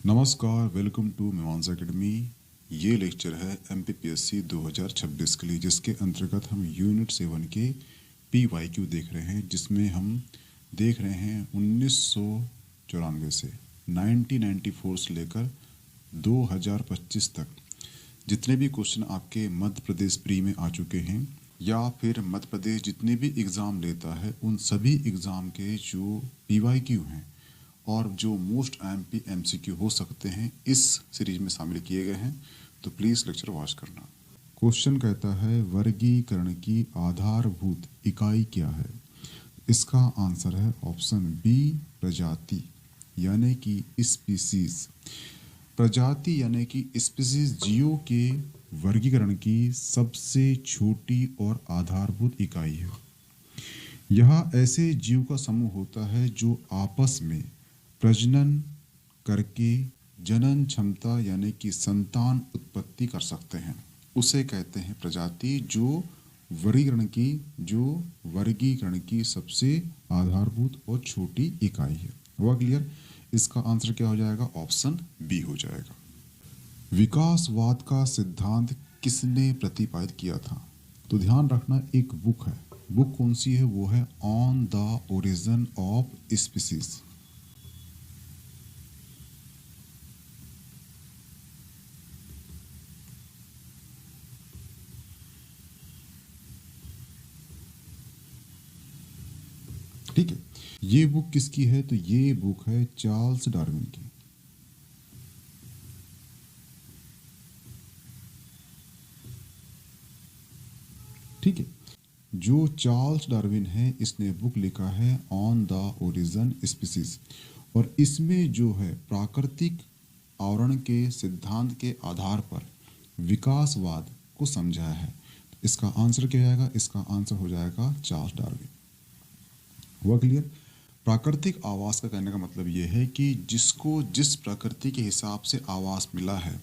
नमस्कार, welcome to मीमांसा academy. ये लेक्चर है MPPSC 2026 के लिए, जिसके अंतर्गत हम यूनिट 7 के PYQ देख रहे हैं, जिसमें हम देख रहे हैं 1994 से 1994 से लेकर 2025 तक जितने भी क्वेश्चन आपके मध्य प्रदेश प्री में आ चुके हैं या फिर मध्य प्रदेश जितने भी एग्ज़ाम लेता है, उन सभी एग्ज़ाम के जो PYQ हैं और जो मोस्ट IMP MCQ हो सकते हैं इस सीरीज में शामिल किए गए हैं। तो प्लीज़ लेक्चर वॉच करना। क्वेश्चन कहता है वर्गीकरण की आधारभूत इकाई क्या है। इसका आंसर है ऑप्शन बी, प्रजाति यानी कि स्पीसीज। प्रजाति यानी कि स्पीसीज जीवों के वर्गीकरण की सबसे छोटी और आधारभूत इकाई है। यह ऐसे जीव का समूह होता है जो आपस में प्रजनन करके जनन क्षमता यानी कि संतान उत्पत्ति कर सकते हैं, उसे कहते हैं प्रजाति। जो वर्गीकरण की सबसे आधारभूत और छोटी इकाई है। हुआ क्लियर? इसका आंसर क्या हो जाएगा? ऑप्शन बी हो जाएगा। विकासवाद का सिद्धांत किसने प्रतिपादित किया था? तो ध्यान रखना, एक बुक है। बुक कौन सी है? वो है on the origin of species. ठीक है, ये बुक किसकी है? तो ये बुक है चार्ल्स डार्विन की। ठीक है, जो चार्ल्स डार्विन है इसने बुक लिखा है ऑन द ओरिजिन स्पीसीज, और इसमें जो है प्राकृतिक आवरण के सिद्धांत के आधार पर विकासवाद को समझाया है। इसका आंसर क्या आएगा? इसका आंसर हो जाएगा चार्ल्स डार्विन। हुआ क्लियर? प्राकृतिक आवास का कहने का मतलब ये है कि जिसको जिस प्रकृति के हिसाब से आवास मिला है,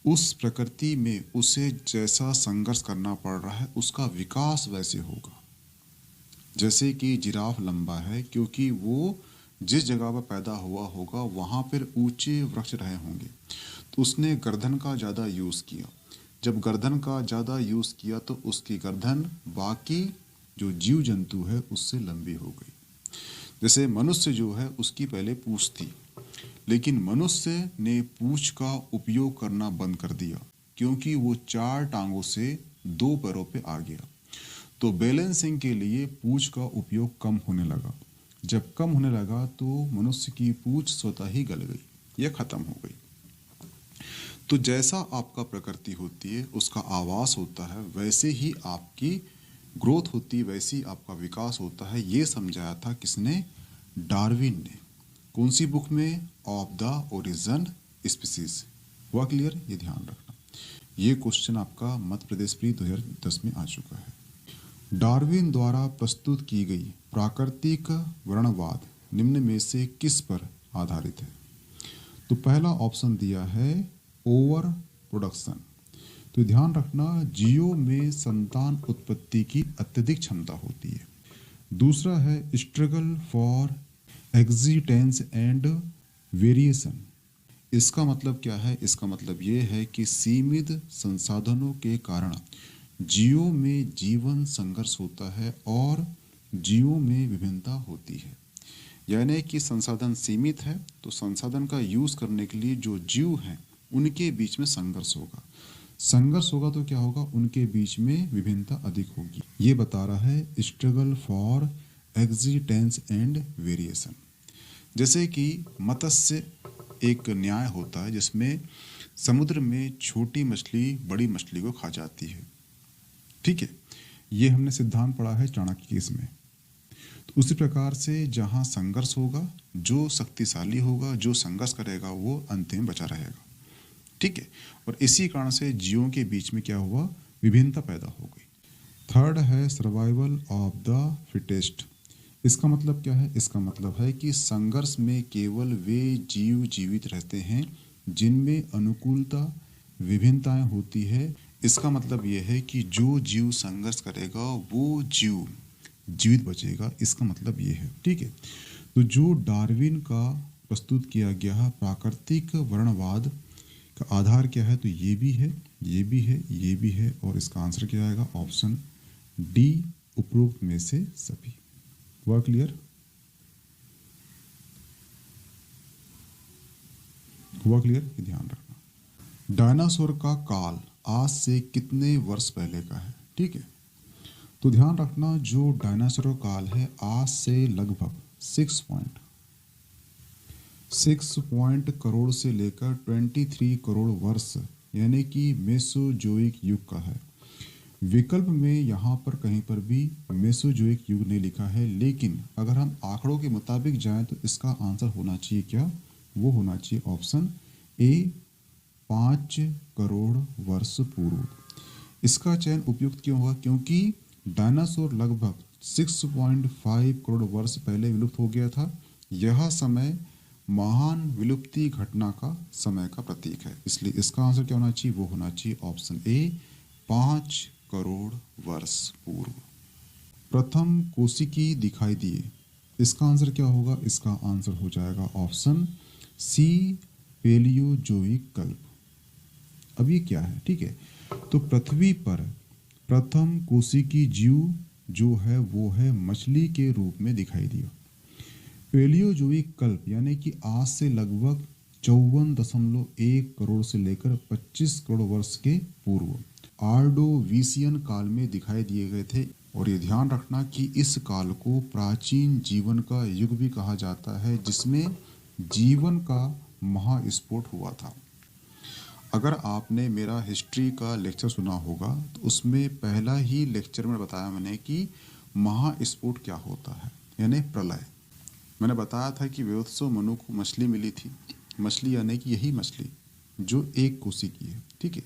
उस प्रकृति में उसे जैसा संघर्ष करना पड़ रहा है उसका विकास वैसे होगा। जैसे कि जिराफ लंबा है क्योंकि वो जिस जगह पर पैदा हुआ होगा वहाँ पर ऊंचे वृक्ष रहे होंगे, तो उसने गर्दन का ज़्यादा यूज़ किया। जब गर्दन का ज़्यादा यूज़ किया तो उसकी गर्दन बाकी जो जीव जंतु है उससे लंबी हो गई। जैसे मनुष्य जो है उसकी पहले पूँछ थी, लेकिन मनुष्य ने पूँछ का उपयोग करना बंद कर दिया क्योंकि वो 4 टांगों से 2 पैरों पे आ गया। तो बैलेंसिंग के लिए पूँछ का उपयोग कम होने लगा। जब कम होने लगा तो मनुष्य की पूँछ स्वतः ही गल गई, यह खत्म हो गई। तो जैसा आपका प्रकृति होती है उसका आवास होता है, वैसे ही आपकी ग्रोथ होती है, वैसे ही आपका विकास होता है। ये समझाया था किसने? डार्विन ने। कौन सी बुक में? Of the origin species. हुआ क्लियर? ये ध्यान रखना। ये क्वेश्चन आपका मध्य प्रदेश प्री 2010 में आ चुका है। डार्विन द्वारा प्रस्तुत की गई प्राकृतिक वर्णवाद निम्न में से किस पर आधारित है? तो पहला ऑप्शन दिया है ओवर प्रोडक्शन। तो ध्यान रखना, जीवों में संतान उत्पत्ति की अत्यधिक क्षमता होती है। दूसरा है struggle for existence and variation. इसका मतलब क्या है? इसका मतलब ये है कि सीमित संसाधनों के कारण जीवों में जीवन संघर्ष होता है और जीवों में विभिन्नता होती है। यानी कि संसाधन सीमित है तो संसाधन का यूज़ करने के लिए जो जीव हैं उनके बीच में संघर्ष होगा। संघर्ष होगा तो क्या होगा? उनके बीच में विभिन्नता अधिक होगी। ये बता रहा है struggle for existence and variation. जैसे कि मत्स्य एक न्याय होता है जिसमें समुद्र में छोटी मछली बड़ी मछली को खा जाती है। ठीक है, ये हमने सिद्धांत पढ़ा है चाणक्य की इसमें। तो उसी प्रकार से जहाँ संघर्ष होगा, जो शक्तिशाली होगा, जो संघर्ष करेगा वो अंत में बचा रहेगा। ठीक है, और इसी कारण से जीवों के बीच में क्या हुआ? विभिन्नता पैदा हो गई। थर्ड है सर्वाइवल ऑफ द फिटेस्ट। इसका मतलब क्या है? इसका मतलब है कि संघर्ष में केवल वे जीव जीवित रहते हैं जिनमें अनुकूलता विभिन्नताएं होती है। इसका मतलब यह है कि जो जीव संघर्ष करेगा वो जीव जीवित बचेगा। इसका मतलब ये है। ठीक है, तो जो डार्विन का प्रस्तुत किया गया है प्राकृतिक वर्णवाद का आधार क्या है, तो ये भी है, ये भी है, ये भी है, और इसका आंसर क्या आएगा, ऑप्शन डी, उपरोक्त में से सभी। हुआ क्लियर? हुआ क्लियर? ये ध्यान रखना। डायनासोर का काल आज से कितने वर्ष पहले का है? ठीक है, तो ध्यान रखना जो डायनासोर का काल है आज से लगभग 6 करोड़ से लेकर 23 करोड़ वर्ष यानी कि मेसोजोइक युग का है। विकल्प में यहाँ पर कहीं पर भी मेसोजोइक युग नहीं लिखा है, लेकिन अगर हम आंकड़ों के मुताबिक जाएं तो इसका आंसर होना चाहिए क्या, वो होना चाहिए ऑप्शन ए, 5 करोड़ वर्ष पूर्व। इसका चयन उपयुक्त क्यों होगा, क्योंकि डायनासोर लगभग 6.5 करोड़ वर्ष पहले विलुप्त हो गया था। यह समय महान विलुप्ति घटना का समय का प्रतीक है, इसलिए इसका आंसर क्या होना चाहिए, वो होना चाहिए ऑप्शन ए, 5 करोड़ वर्ष पूर्व। प्रथम कोशिकी दिखाई दिए, इसका आंसर क्या होगा, इसका आंसर हो जाएगा ऑप्शन सी, पेलियोजोइक कल्प। अब ये क्या है, ठीक है, तो पृथ्वी पर प्रथम कोशिकी जीव जो है वो है मछली के रूप में दिखाई दिया। पेलियोजोइक कल्प यानी कि आज से लगभग 54.1 करोड़ से लेकर 25 करोड़ वर्ष के पूर्व आर्डोविशियन काल में दिखाई दिए गए थे। और ये ध्यान रखना कि इस काल को प्राचीन जीवन का युग भी कहा जाता है, जिसमें जीवन का महास्फोट हुआ था। अगर आपने मेरा हिस्ट्री का लेक्चर सुना होगा तो उसमें पहला ही लेक्चर में बताया मैंने कि महास्फोट क्या होता है, यानी प्रलय। मैंने बताया था कि वेदस्व मनु को मछली मिली थी, मछली यानी कि यही मछली जो एक कोशिकी है, ठीक है,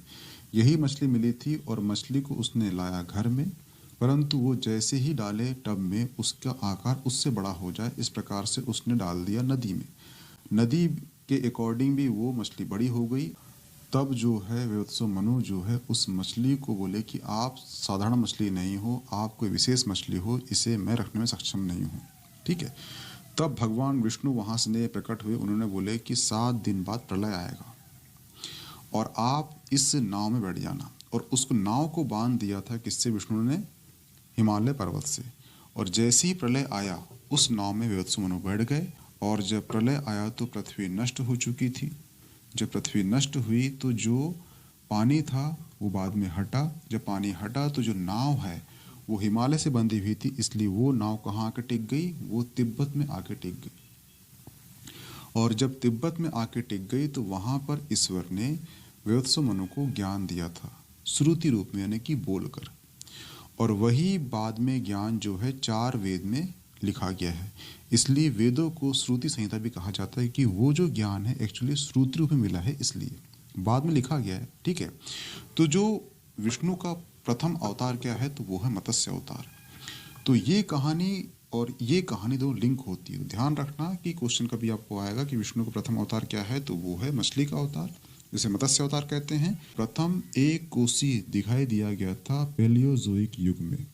यही मछली मिली थी और मछली को उसने लाया घर में, परंतु वो जैसे ही डाले टब में उसका आकार उससे बड़ा हो जाए इस प्रकार से उसने डाल दिया नदी में। नदी के अकॉर्डिंग भी वो मछली बड़ी हो गई। तब जो है वेदस्व मनु जो है उस मछली को बोले कि आप साधारण मछली नहीं हो, आप कोई विशेष मछली हो, इसे मैं रखने में सक्षम नहीं हूँ, ठीक है। तब भगवान विष्णु वहाँ से प्रकट हुए, उन्होंने बोले कि 7 दिन बाद प्रलय आएगा और आप इस नाव में बैठ जाना। और उस नाव को बांध दिया था किससे, विष्णु ने हिमालय पर्वत से। और जैसे ही प्रलय आया उस नाव में वेदस्व मनु बैठ गए, और जब प्रलय आया तो पृथ्वी नष्ट हो चुकी थी। जब पृथ्वी नष्ट हुई तो जो पानी था वो बाद में हटा, जब पानी हटा तो जो नाव है वो हिमालय से बंधी हुई थी, इसलिए वो नाव कहाँ आके टिक गई, वो तिब्बत में आके टिक गई। और जब तिब्बत में आके टिक गई तो वहाँ पर ईश्वर ने वेदस्व मनु को ज्ञान दिया था श्रुति रूप में, यानी कि बोलकर। और वही बाद में ज्ञान जो है 4 वेद में लिखा गया है, इसलिए वेदों को श्रुति संहिता भी कहा जाता है कि वो जो ज्ञान है एक्चुअली श्रुति रूप में मिला है, इसलिए बाद में लिखा गया है, ठीक है। तो जो विष्णु का प्रथम अवतार क्या है, तो वो है मत्स्य अवतार। तो ये कहानी और ये कहानी दो लिंक होती है। ध्यान रखना कि क्वेश्चन कभी आपको आएगा कि विष्णु का प्रथम अवतार क्या है, तो वो है मछली का अवतार, जिसे मत्स्य अवतार कहते हैं। प्रथम एक कोशी दिखाई दिया गया था पेलियोजोइक युग में,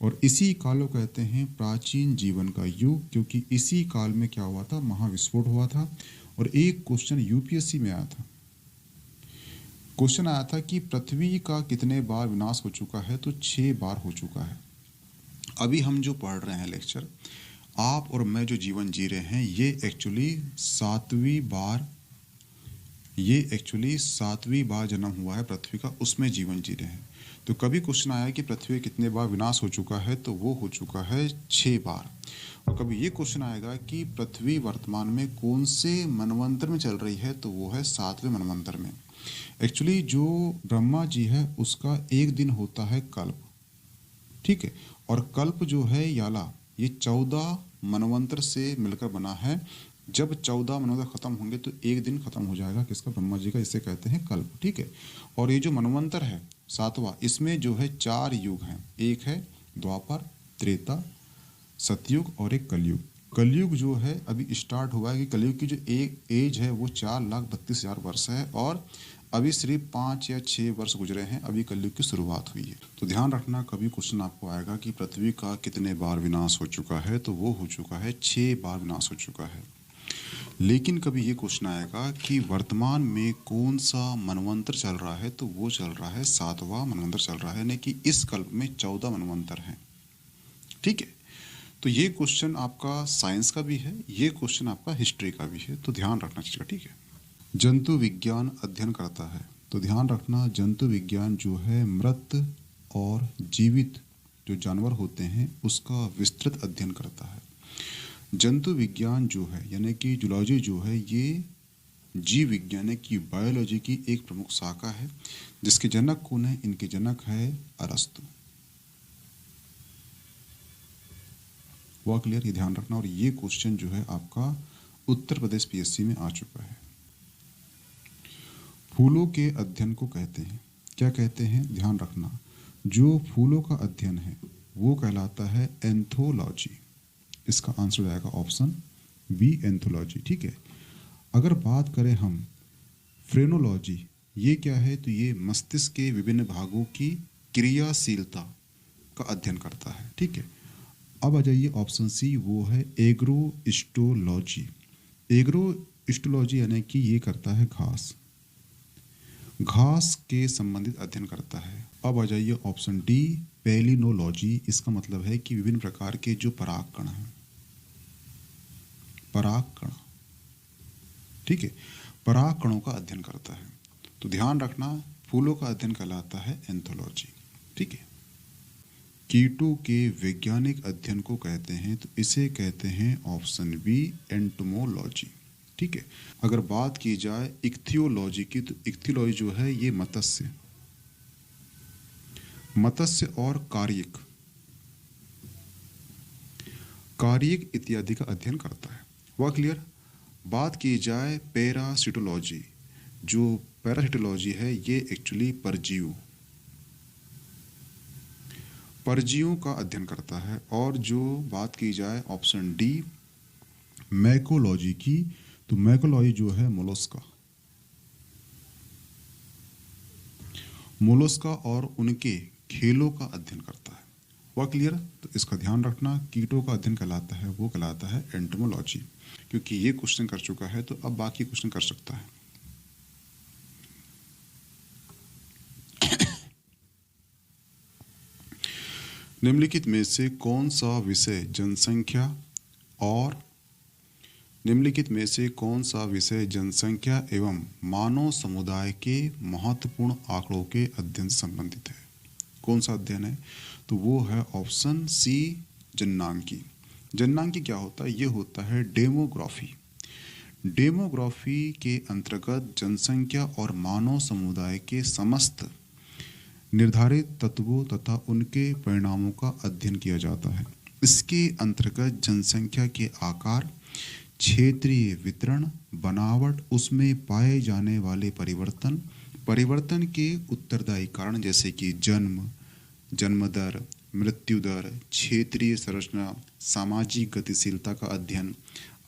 और इसी काल को कहते हैं प्राचीन जीवन का युग, क्योंकि इसी काल में क्या हुआ था, महाविस्फोट हुआ था। और एक क्वेश्चन यूपीएससी में आया था, क्वेश्चन आया था कि पृथ्वी का कितने बार विनाश हो चुका है, तो 6 बार हो चुका है। अभी हम जो पढ़ रहे हैं लेक्चर, आप और मैं जो जीवन जी रहे हैं, ये एक्चुअली 7वीं बार जन्म हुआ है पृथ्वी का, उसमें जीवन जी रहे हैं। तो कभी क्वेश्चन आया कि पृथ्वी कितने बार विनाश हो चुका है, तो वो हो चुका है 6 बार। और कभी ये क्वेश्चन आएगा कि पृथ्वी वर्तमान में कौन से मनवंतर में चल रही है, तो वो है 7वें मनवंतर में। एक्चुअली जो ब्रह्मा जी है उसका एक दिन होता है कल्प, ठीक है, और कल्प जो है याला, ये 14 मनवंतर से मिलकर बना है। जब 14 मनवंतर खत्म होंगे तो एक दिन खत्म हो जाएगा किसका, ब्रह्मा जी का, इसे कहते हैं कल्प, ठीक है। और ये जो मनवंतर है 7वां, इसमें जो है 4 युग हैं, एक है द्वापर, त्रेता, सतयुग और एक कलयुग। कलयुग जो है अभी स्टार्ट हुआ है कि कलयुग की जो एक एज है वो 4,32,000 वर्ष है, और अभी सिर्फ 5 या 6 वर्ष गुजरे हैं, अभी कलयुग की शुरुआत हुई है। तो ध्यान रखना, कभी क्वेश्चन आपको आएगा कि पृथ्वी का कितने बार विनाश हो चुका है, तो वो हो चुका है 6 बार विनाश हो चुका है। लेकिन कभी ये क्वेश्चन आएगा कि वर्तमान में कौन सा मनवंतर चल रहा है, तो वो चल रहा है 7वां मनवंतर चल रहा है, यानी कि इस कल्प में 14 मनवंतर हैं। ठीक है, तो ये क्वेश्चन आपका साइंस का भी है, ये क्वेश्चन आपका हिस्ट्री का भी है, तो ध्यान रखना चाहिए। ठीक है, जंतु विज्ञान अध्ययन करता है, तो ध्यान रखना जंतु विज्ञान जो है मृत और जीवित जो जानवर होते हैं उसका विस्तृत अध्ययन करता है। जंतु विज्ञान जो है यानी कि जूलॉजी जो है ये जीव विज्ञान की बायोलॉजी की एक प्रमुख शाखा है, जिसके जनक कौन है? इनके जनक है अरस्तु। वह क्लियर, ये ध्यान रखना। और ये क्वेश्चन जो है आपका उत्तर प्रदेश पीएससी में आ चुका है। फूलों के अध्ययन को कहते हैं, क्या कहते हैं? ध्यान रखना, जो फूलों का अध्ययन है वो कहलाता है एंथोलॉजी। इसका आंसर हो जाएगा ऑप्शन बी, एंथोलॉजी। ठीक है, अगर बात करें हम फ्रेनोलॉजी, ये क्या है? तो ये मस्तिष्क के विभिन्न भागों की क्रियाशीलता का अध्ययन करता है। ठीक है, अब आ जाइए ऑप्शन सी, वो है एग्रोइस्टोलॉजी। एग्रोइस्टोलॉजी यानी कि ये करता है घास के संबंधित अध्ययन करता है। अब आ जाइए ऑप्शन डी, पेलिनोलॉजी। इसका मतलब है कि विभिन्न प्रकार के जो परागकण हैं, परागकण, ठीक है, परागकणों का अध्ययन करता है। तो ध्यान रखना, फूलों का अध्ययन कहलाता है एंथोलॉजी। ठीक है, कीटों के वैज्ञानिक अध्ययन को कहते हैं, तो इसे कहते हैं ऑप्शन बी, एंटोमोलॉजी। ठीक है, अगर बात की जाए इक्थियोलॉजी की, तो इक्थियोलॉजी जो है ये मत्स्य और कार्यक इत्यादि का अध्ययन करता है। वह क्लियर। बात की जाए पैरासिटोलॉजी, जो पैरासिटोलॉजी है ये एक्चुअली परजीवियों का अध्ययन करता है। और जो बात की जाए ऑप्शन डी, मैकोलॉजी की, तो मैकोलॉजी जो है मोलस्का और उनके खेलों का अध्ययन करता है। वह क्लियर। तो इसका ध्यान रखना, कीटों का अध्ययन कहलाता है, वो कहलाता है एंटोमोलॉजी। क्योंकि ये क्वेश्चन कर चुका है तो अब बाकी क्वेश्चन कर सकता है। निम्नलिखित में से कौन सा विषय जनसंख्या एवं मानव समुदाय के महत्वपूर्ण आंकड़ों के अध्ययन से संबंधित है? कौन सा अध्ययन है? तो वो है ऑप्शन सी, जननांकी। जननांकी क्या होता है? ये होता है डेमोग्राफी के अंतर्गत जनसंख्या और मानव समुदाय के समस्त निर्धारित तत्वों तथा उनके परिणामों का अध्ययन किया जाता है। इसके अंतर्गत जनसंख्या के आकार, क्षेत्रीय वितरण, बनावट, उसमें पाए जाने वाले परिवर्तन के उत्तरदायी कारण जैसे कि जन्म दर, मृत्यु दर, क्षेत्रीय संरचना, सामाजिक गतिशीलता का अध्ययन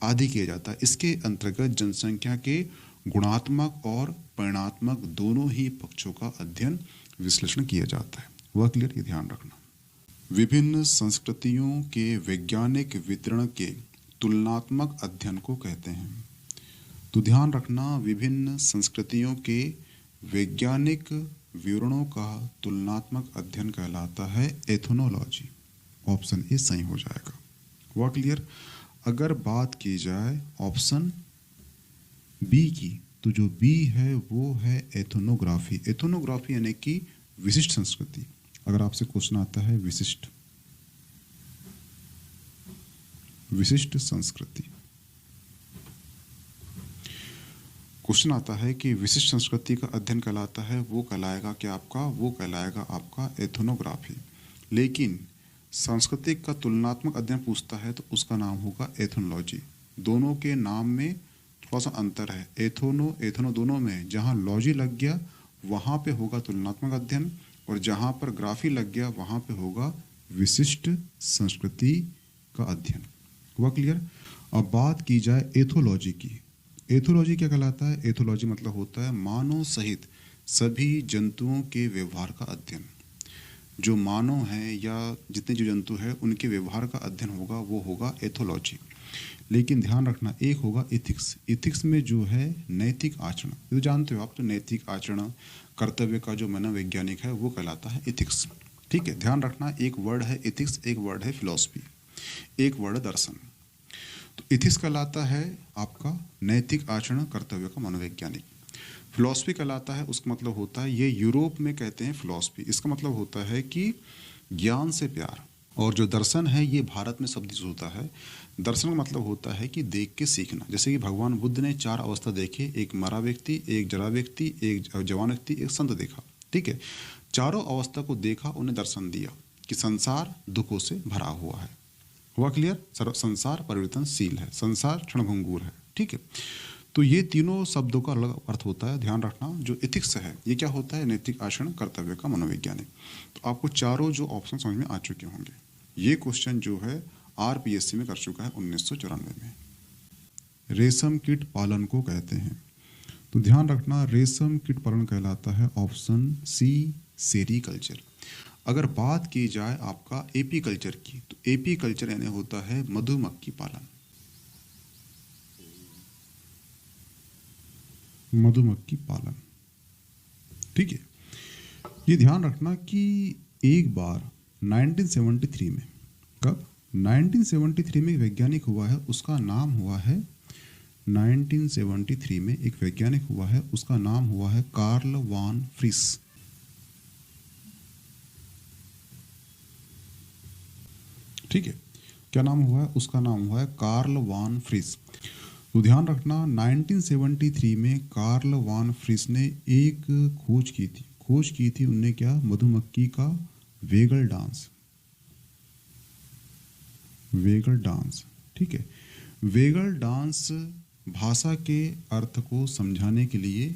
आदि किया जाता है। इसके अंतर्गत जनसंख्या के गुणात्मक और परिणात्मक दोनों ही पक्षों का अध्ययन विश्लेषण किया जाता है। वह क्लियर, ये ध्यान रखना। विभिन्न संस्कृतियों के वैज्ञानिक वितरण के तुलनात्मक अध्ययन को कहते हैं। तो ध्यान रखना, विभिन्न संस्कृतियों के वैज्ञानिक विवरणों का तुलनात्मक अध्ययन कहलाता है एथनोलॉजी। ऑप्शन ए सही हो जाएगा। वह क्लियर। अगर बात की जाए ऑप्शन बी की, तो जो बी है वो है एथनोग्राफी। एथनोग्राफी यानी कि विशिष्ट संस्कृति। अगर आपसे क्वेश्चन आता है विशिष्ट संस्कृति, क्वेश्चन आता है कि विशिष्ट संस्कृति का अध्ययन कहलाता है, वो कहलाएगा क्या आपका? वो कहलाएगा आपका एथनोग्राफी। लेकिन सांस्कृतिक का तुलनात्मक अध्ययन पूछता है तो उसका नाम होगा एथनोलॉजी। दोनों के नाम में थोड़ा सा अंतर है। एथनो दोनों में जहाँ लॉजी लग गया वहाँ पे होगा तुलनात्मक अध्ययन, और जहाँ पर ग्राफी लग गया वहाँ पे होगा विशिष्ट संस्कृति का अध्ययन। हुआ क्लियर। अब बात की जाए एथोलॉजी की। एथोलॉजी क्या कहलाता है? एथोलॉजी मतलब होता है मानव सहित सभी जंतुओं के व्यवहार का अध्ययन। जो मानव हैं या जितने जीव जंतु हैं उनके व्यवहार का अध्ययन होगा, वो होगा एथोलॉजी। लेकिन ध्यान रखना एक होगा एथिक्स। एथिक्स में जो है नैतिक आचरण, ये तो जानते हो आप, तो नैतिक आचरण कर्तव्य का जो मनोवैज्ञानिक है वो कहलाता है एथिक्स। ठीक है, ध्यान रखना एक वर्ड है एथिक्स, एक वर्ड है फिलॉसफी, एक वर्ड है दर्शन। तो एथिक्स कहलाता है आपका नैतिक आचरण कर्तव्य का मनोवैज्ञानिक। फिलॉसफी कहलाता है, उसका मतलब होता है, ये यूरोप में कहते हैं फिलॉसफी, इसका मतलब होता है कि ज्ञान से प्यार। और जो दर्शन है ये भारत में शब्द यूज होता है। दर्शन का मतलब होता है कि देख के सीखना। जैसे कि भगवान बुद्ध ने 4 अवस्था देखे, एक मरा व्यक्ति, एक जरा व्यक्ति, एक जवान व्यक्ति, एक संत देखा। ठीक है, चारों अवस्था को देखा, उन्हें दर्शन दिया कि संसार दुखों से भरा हुआ है। हुआ क्लियर? संसार परिवर्तनशील है, संसार क्षणभंगुर है। ठीक है, तो ये तीनों शब्दों का अलग अर्थ होता है। ध्यान रखना जो एथिक्स है ये क्या होता है? नैतिक आचरण कर्तव्य का मनोवैज्ञानिक। तो आपको चारों जो ऑप्शन समझ में आ चुके होंगे। ये क्वेश्चन जो है आरपीएससी में कर चुका है 1994 में। रेशम कीट पालन को कहते हैं, तो ध्यान रखना रेशम कीट पालन कहलाता है ऑप्शन सी सेरीकल्चर। अगर बात की जाए आपका एपी कल्चर की, तो एपी कल्चर यानी होता है मधुमक्खी पालन। मधुमक्खी पालन, ठीक है। ये ध्यान रखना कि एक बार 1973 में, कब? 1973 में एक वैज्ञानिक हुआ है, उसका नाम हुआ है 1973 में एक वैज्ञानिक हुआ है, उसका नाम हुआ है कार्ल वान फ्रिस। ठीक है, क्या नाम हुआ है? उसका नाम हुआ है कार्ल वान फ्रिस। तो ध्यान रखना 1973 में कार्ल वान फ्रिस ने एक खोज की थी उनने क्या? मधुमक्खी का वेगल डांस। ठीक है, वेगल डांस भाषा के अर्थ को समझाने के लिए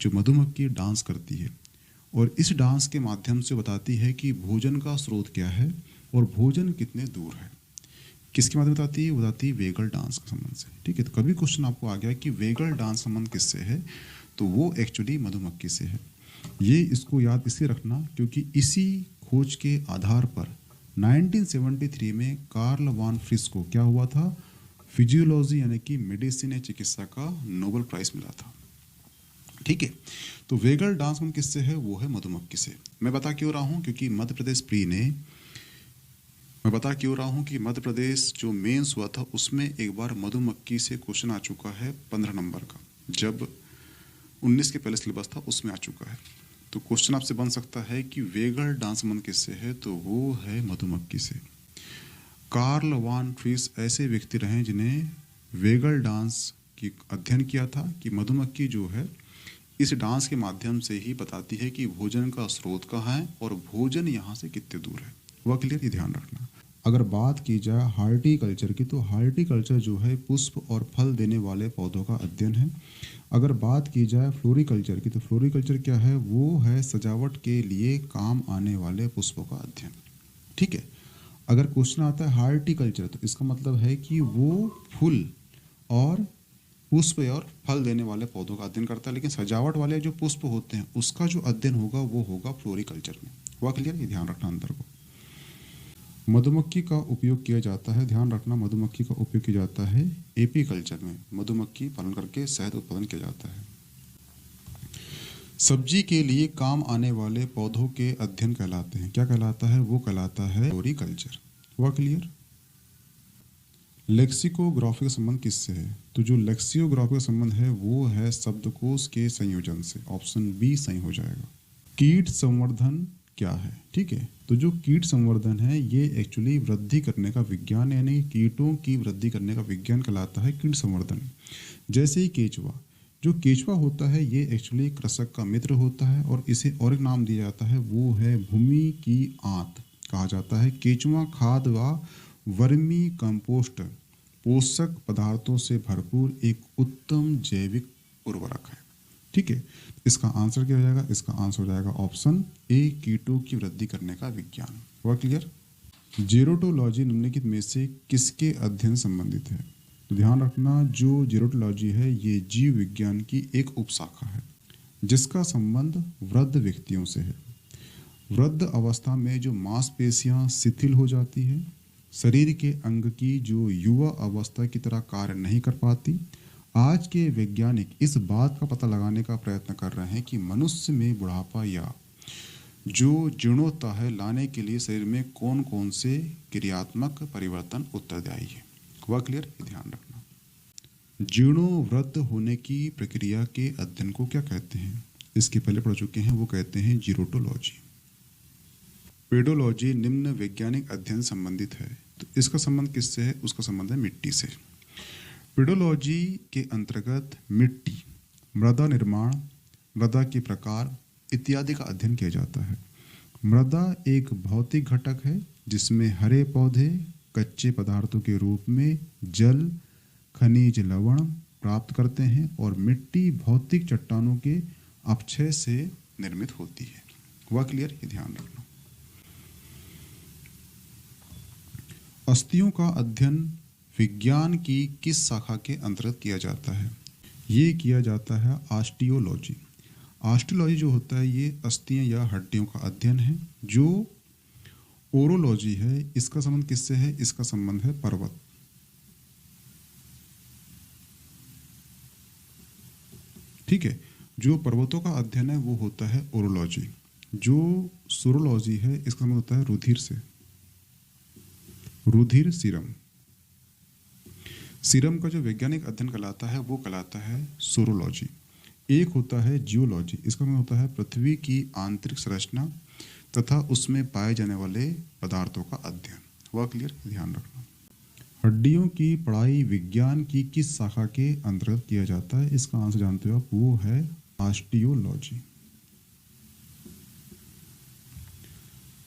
जो मधुमक्खी डांस करती है और इस डांस के माध्यम से बताती है कि भोजन का स्रोत क्या है और भोजन कितने दूर है। किसके माध्यम बताती है? बताती है वेगल डांस के संबंध से। ठीक है, तो कभी क्वेश्चन आपको आ गया कि वेगल डांस संबंध किससे है, तो वो एक्चुअली मधुमक्खी से है। ये इसको याद इसलिए रखना क्योंकि इसी खोज के आधार पर 1973 में कार्ल वान फ्रिस को क्या हुआ था? फिजियोलॉजी यानी कि मेडिसिन या चिकित्सा का नोबेल प्राइज मिला था। ठीक है, तो वेगल डांस संबंध किससे है? वो है मधुमक्खी से। मैं बता क्यों रहा हूँ? क्योंकि मध्य प्रदेश जो मेंस हुआ था उसमें एक बार मधुमक्खी से क्वेश्चन आ चुका है 15 नंबर का, जब 19 के पहले सिलेबस था उसमें आ चुका है। तो क्वेश्चन आपसे बन सकता है कि वेगल डांस संबंध किससे है, तो वो है मधुमक्खी से। कार्ल वान फ्रिस ऐसे व्यक्ति रहे जिन्हें वेगल डांस की अध्ययन किया था कि मधुमक्खी जो है इस डांस के माध्यम से ही बताती है कि भोजन का स्रोत कहाँ है और भोजन यहाँ से कितने दूर है। वह क्लियर? ये ध्यान रखना। अगर बात की जाए हार्टिकल्चर की, तो हार्टिकल्चर जो है पुष्प और फल देने वाले पौधों का अध्ययन है। अगर बात की जाए फ्लोरिकल्चर की, तो फ्लोरिकल्चर क्या है? वो है सजावट के लिए काम आने वाले पुष्पों का अध्ययन। ठीक है, अगर क्वेश्चन आता है हार्टिकल्चर, तो इसका मतलब है कि वो फूल और पुष्प और फल देने वाले पौधों का अध्ययन करता है, लेकिन सजावट वाले जो पुष्प होते हैं उसका जो अध्ययन होगा वो होगा फ्लोरिकल्चर में। हुआ क्लियर? ये ध्यान रखना अंतर को। मधुमक्खी का उपयोग किया जाता है, ध्यान रखना मधुमक्खी का उपयोग किया जाता है एपी कल्चर में, मधुमक्खी पालन करके शहद उत्पादन किया जाता है। सब्जी के लिए काम आने वाले पौधों के अध्ययन कहलाते हैं, क्या कहलाता है? वो कहलाता है फ्लोरिकल्चर। हुआ क्लियर? लेक्सिकोग्राफी का संबंध किससे है? तो जो लेक्सियोग्राफी का संबंध है वो है शब्दकोश के संयोजन से। ऑप्शन बी सही हो जाएगा। कीट संवर्धन क्या है? ठीक है, तो जो कीट संवर्धन है ये एक्चुअली वृद्धि करने का विज्ञान, यानी कीटों की वृद्धि करने का विज्ञान कहलाता है कीट संवर्धन। जैसे ही केचुआ, जो केचुआ होता है ये एक्चुअली कृषक का मित्र होता है और इसे और एक नाम दिया जाता है, वो है भूमि की आंत कहा जाता है। केचुआ खाद व वर्मी कंपोस्ट पोषक पदार्थों से भरपूर एक उत्तम जैविक उर्वरक है। ठीक है, इसका आंसर क्या हो जाएगा? इसका आंसर हो जाएगा ऑप्शन ए, कीटों की वृद्धि करने का विज्ञान। हुआ क्लियर? जेरोटोलॉजी निम्नलिखित में से किसके अध्ययन संबंधित है? तो ध्यान रखना जो जेरोटोलॉजी है ये जीव विज्ञान की एक उपशाखा है जिसका संबंध वृद्ध व्यक्तियों से है। वृद्ध अवस्था में जो मांसपेशियां शिथिल हो जाती है, शरीर के अंग की जो युवा अवस्था की तरह कार्य नहीं कर पाती। आज के वैज्ञानिक इस बात का पता लगाने का प्रयत्न कर रहे हैं कि मनुष्य में बुढ़ापा या जो जीर्णोत्ता है लाने के लिए शरीर में कौन कौन से क्रियात्मक परिवर्तन उत्तरदायी है। वह क्लियर, ध्यान रखना। जीर्णोवृद्ध होने की प्रक्रिया के अध्ययन को क्या कहते हैं? इसके पहले पढ़ चुके हैं, वो कहते हैं जीरोटोलॉजी। पेडोलॉजी निम्न वैज्ञानिक अध्ययन संबंधित है। तो इसका संबंध किससे है? उसका संबंध है मिट्टी से। पेडोलॉजी के अंतर्गत मिट्टी, मृदा निर्माण, मृदा के प्रकार इत्यादि का अध्ययन किया जाता है। मृदा एक भौतिक घटक है जिसमें हरे पौधे कच्चे पदार्थों के रूप में जल, खनिज लवण प्राप्त करते हैं और मिट्टी भौतिक चट्टानों के अपक्षय से निर्मित होती है। वह क्लियर, ये ध्यान रखना। अस्थियों का अध्ययन विज्ञान की किस शाखा के अंतर्गत किया जाता है? ये किया जाता है ऑस्टियोलॉजी। ऑस्टियोलॉजी जो होता है ये अस्थियां या हड्डियों का अध्ययन है। जो ओरोलॉजी है इसका संबंध किससे है? इसका संबंध है पर्वत। ठीक है, जो पर्वतों का अध्ययन है वो होता है ओरोलॉजी। जो सूरोलॉजी है इसका संबंध होता है रुधिर से, रुधिर सीरम। सीरम का जो वैज्ञानिक अध्ययन कहलाता है वो कहलाता है सूरोलॉजी। एक होता है जियोलॉजी, इसका मतलब होता है पृथ्वी की आंतरिक संरचना तथा उसमें पाए जाने वाले पदार्थों का अध्ययन। वह क्लियर, ध्यान रखना। हड्डियों की पढ़ाई विज्ञान की किस शाखा के अंतर्गत किया जाता है? इसका आंसर जानते हो आप, वो है ऑस्टियोलॉजी।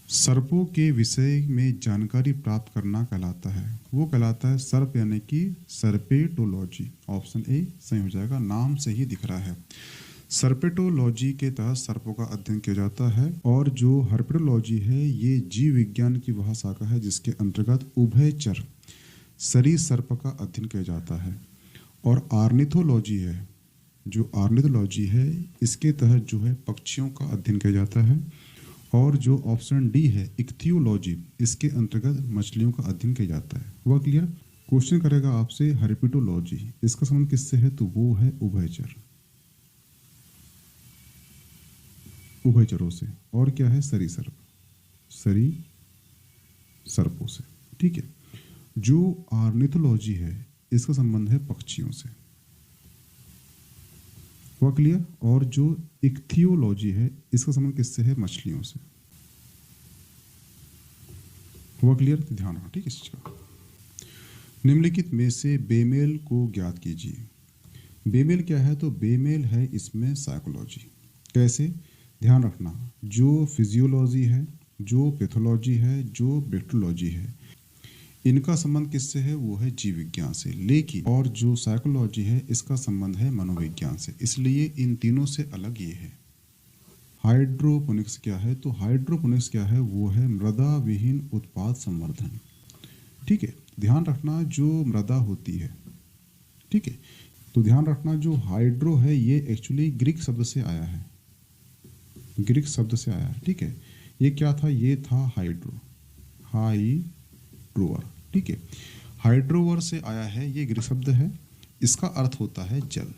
सर्पों के विषय में जानकारी प्राप्त करना कहलाता है, वो कहलाता है सर्प यानी कि सर्पेटोलॉजी। ऑप्शन ए सही हो जाएगा, नाम से ही दिख रहा है। सर्पेटोलॉजी के तहत सर्पों का अध्ययन किया जाता है। और जो हर्पेटोलॉजी है ये जीव विज्ञान की वह शाखा है जिसके अंतर्गत उभयचर सरीसृप का अध्ययन किया जाता है। और आर्निथोलॉजी है, जो आर्निथोलॉजी है इसके तहत जो है पक्षियों का अध्ययन किया जाता है। और जो ऑप्शन डी है इक्थियोलॉजी, इसके अंतर्गत मछलियों का अध्ययन किया जाता है। वह क्लियर। क्वेश्चन करेगा आपसे हर्पेटोलॉजी, इसका संबंध किससे है? तो वो है उभयचर, उभयचरों से। और क्या है? सरीसृप, सरीसृपों से। ठीक है। जो आर्निथोलॉजी है इसका संबंध है पक्षियों से। वह क्लियर। और जो इक्थियोलॉजी है इसका संबंध किससे है? मछलियों से। वह क्लियर, ध्यान रखना। ठीक है, इस चीज का। निम्नलिखित में से बेमेल को ज्ञात कीजिए। बेमेल क्या है? तो बेमेल है इसमें साइकोलॉजी। कैसे? ध्यान रखना, जो फिजियोलॉजी है, जो पैथोलॉजी है, जो बैक्टीरियोलॉजी है, इनका संबंध किससे है? वो है जीव विज्ञान से। लेकिन और जो साइकोलॉजी है इसका संबंध है मनोविज्ञान से। इसलिए इन तीनों से अलग ये है। हाइड्रोपोनिक्स क्या है? तो हाइड्रोपोनिक्स क्या है? वो है मृदा विहीन उत्पाद संवर्धन। ठीक है, ध्यान रखना, जो मृदा होती है, ठीक है, तो ध्यान रखना जो हाइड्रो है ये एक्चुअली ग्रीक शब्द से आया है, ग्रीक शब्द से आया है। ठीक है, ये क्या था? ये था हाइड्रो, हाइड्रोवर। ठीक है, हाइड्रोवर से आया है, ये ग्रीक शब्द है। इसका अर्थ होता है जल।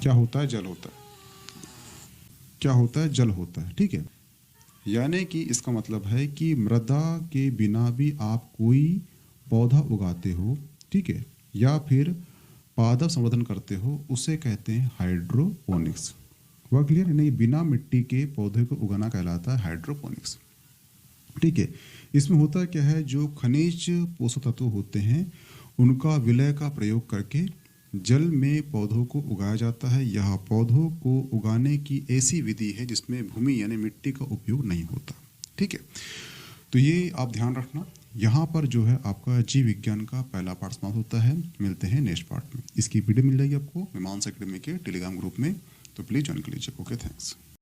क्या होता है? जल होता है। क्या होता है? जल होता है। ठीक है, यानी कि इसका मतलब है कि मृदा के बिना भी आप कोई पौधा उगाते हो, ठीक है, या फिर पादप संवर्धन करते हो, उसे कहते हैं हाइड्रोपोनिक्स। वह क्लियर है? नहीं, बिना मिट्टी के पौधे को उगाना कहलाता है हाइड्रोपोनिक्स। ठीक है, इसमें होता क्या है? जो खनिज पोषक तत्व होते हैं उनका विलय का प्रयोग करके जल में पौधों को उगाया जाता है। यह पौधों को उगाने की ऐसी विधि है जिसमें भूमि यानी मिट्टी का उपयोग नहीं होता। ठीक है, तो ये आप ध्यान रखना। यहाँ पर जो है आपका जीव विज्ञान का पहला पार्ट समाप्त होता है। मिलते हैं नेक्स्ट पार्ट में। इसकी वीडियो मिल जाएगी आपको मीमांसा एकेडमी के टेलीग्राम ग्रुप में, तो प्लीज़ ज्वाइन कर लीजिए। Okay, thanks.